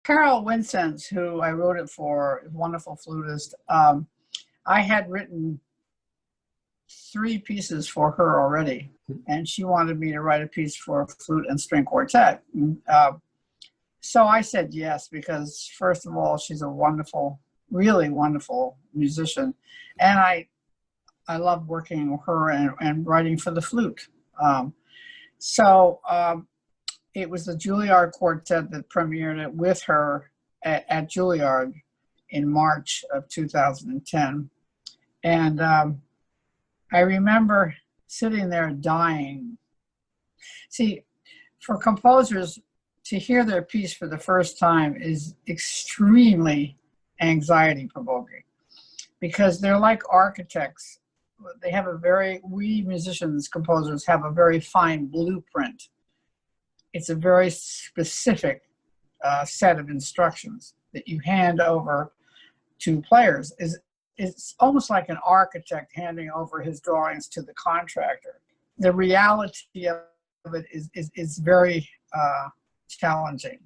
Carol Wincenc, who I wrote it for, is a wonderful flutist. I had written 3 pieces for her already, and she wanted me to write a piece for flute and string quartet. So I said yes, because first of all, she's a wonderful, really wonderful musician, and I love working with her and writing for the flute. It was the Juilliard Quartet that premiered it with her at Juilliard in March of 2010. And I remember sitting there dying. See, for composers, to hear their piece for the first time is extremely anxiety provoking, because they're like architects. They have we musicians, composers, have a very fine blueprint. It's a very specific set of instructions that you hand over to players. It's almost like an architect handing over his drawings to the contractor. The reality of it is very challenging.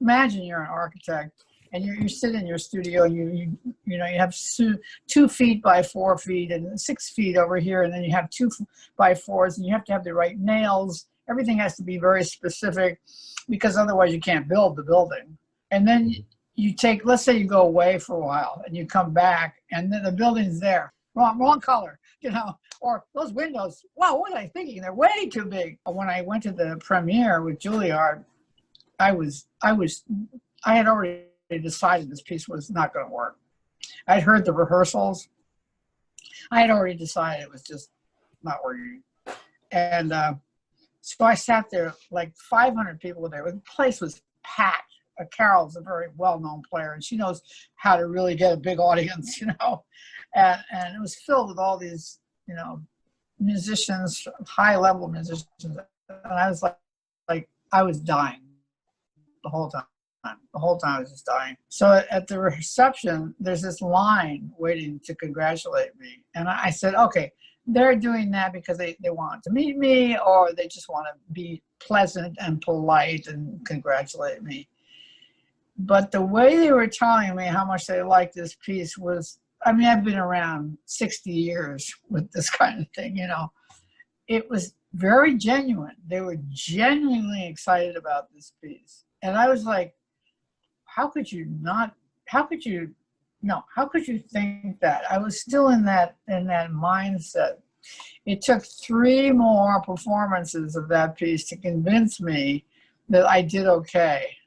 Imagine you're an architect and you sit in your studio and you have 2 feet by 4 feet and 6 feet over here, and then you have 2 by 4s, and you have to have the right nails. Everything has to be very specific, because otherwise you can't build the building. And then you take, let's say you go away for a while and you come back and then the building's there. Wrong color, or those windows, wow, what was I thinking? They're way too big. When I went to the premiere with Juilliard, I had already decided this piece was not going to work. I'd heard the rehearsals. I had already decided it was just not working. And so I sat there, like 500 people were there. The place was packed. Carol's a very well-known player, and she knows how to really get a big audience, And it was filled with all these, musicians, high-level musicians. And I was like I was dying the whole time. The whole time I was just dying. So at the reception, there's this line waiting to congratulate me. And I said, okay, they're doing that because they want to meet me, or they just want to be pleasant and polite and congratulate me. But the way they were telling me how much they liked this piece was, I've been around 60 years with this kind of thing, It was very genuine. They were genuinely excited about this piece. And I was like, how could you think that? I was still in that mindset. It took 3 more performances of that piece to convince me that I did okay.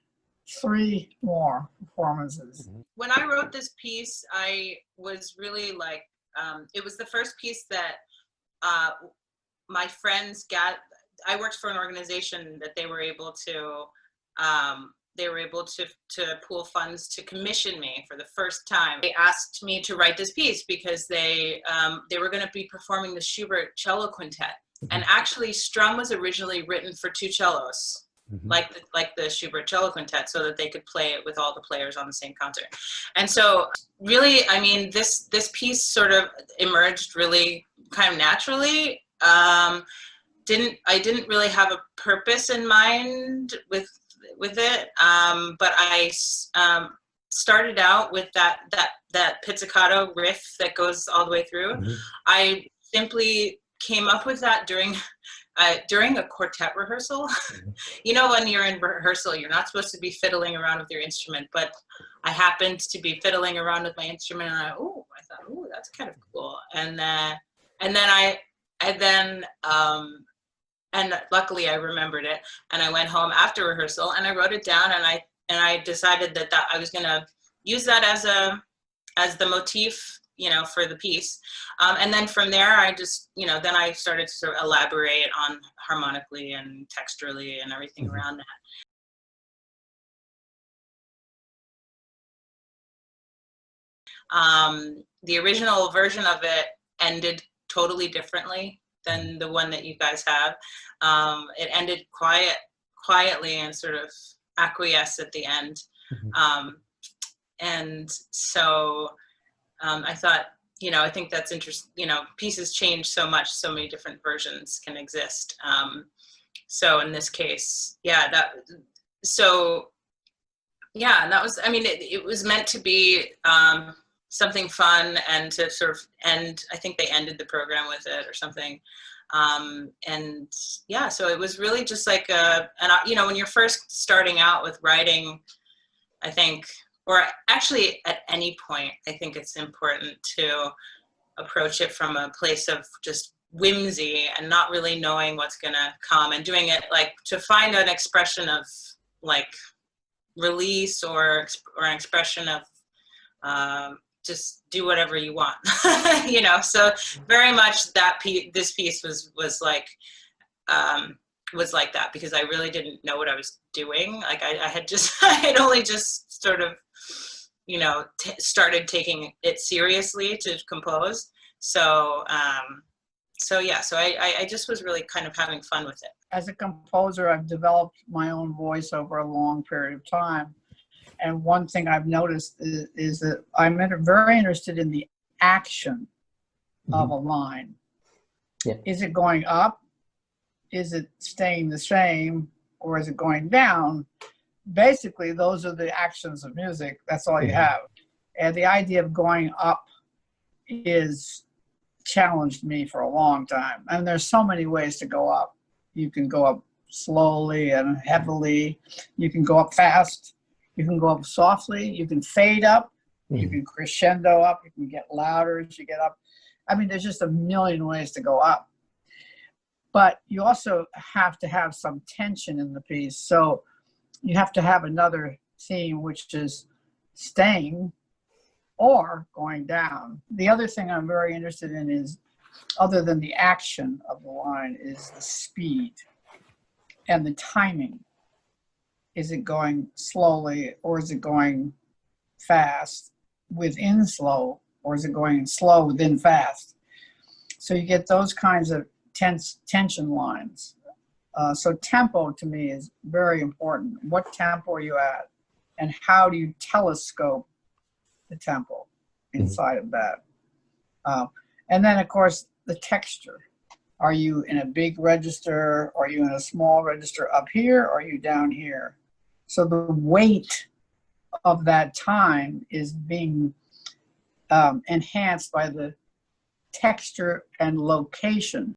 3 more performances. When I wrote this piece, I was really like, it was the first piece that my friends got. I worked for an organization that they were able to pool funds to commission me for the first time. They asked me to write this piece because they were going to be performing the Schubert cello quintet. And actually, Strum was originally written for 2 cellos. Like the Schubert cello quintet, so that they could play it with all the players on the same concert. And so really, this piece sort of emerged really kind of naturally. I didn't really have a purpose in mind with it, but I started out with that pizzicato riff that goes all the way through. I simply came up with that during a quartet rehearsal. When you're in rehearsal, you're not supposed to be fiddling around with your instrument, but I happened to be fiddling around with my instrument, and I thought, that's kind of cool. And luckily I remembered it, and I went home after rehearsal and I wrote it down, and I decided that I was gonna use that as the motif, for the piece. And then from there, I just, then I started to sort of elaborate on harmonically and texturally and everything around that. The original version of it ended totally differently than the one that you guys have. It ended quietly and sort of acquiesced at the end. And so I thought, I think that's interesting. Pieces change so much, so many different versions can exist. So in this case, yeah, so Yeah, and that was, I mean, it was meant to be something fun and to sort of end, I think they ended the program with it or something. And yeah, so it was really just like when you're first starting out with writing, I think, or actually at any point, I think it's important to approach it from a place of just whimsy and not really knowing what's gonna come, and doing it like to find an expression of like release or an expression of just do whatever you want. So very much that this piece was like that, because I really didn't know what I was doing. Like I had only just sort of started taking it seriously to compose. So I just was really kind of having fun with it. As a composer, I've developed my own voice over a long period of time. And one thing I've noticed is that I'm very interested in the action of a line. Yeah. Is it going up? Is it staying the same? Or is it going down? Basically, those are the actions of music. That's all you have. And the idea of going up is challenged me for a long time. And there's so many ways to go up. You can go up slowly and heavily. You can go up fast. You can go up softly. You can fade up. You can crescendo up. You can get louder as you get up. I mean, there's just a million ways to go up. But you also have to have some tension in the piece. So you have to have another theme, which is staying or going down. The other thing I'm very interested in is, other than the action of the line, is the speed and the timing. Is it going slowly, or is it going fast within slow, or is it going slow within fast? So you get those kinds of tension lines. So tempo to me is very important. What tempo are you at? And how do you telescope the tempo inside of that? And then, of course, the texture. Are you in a big register? Are you in a small register up here? Or are you down here? So the weight of that time is being enhanced by the texture and location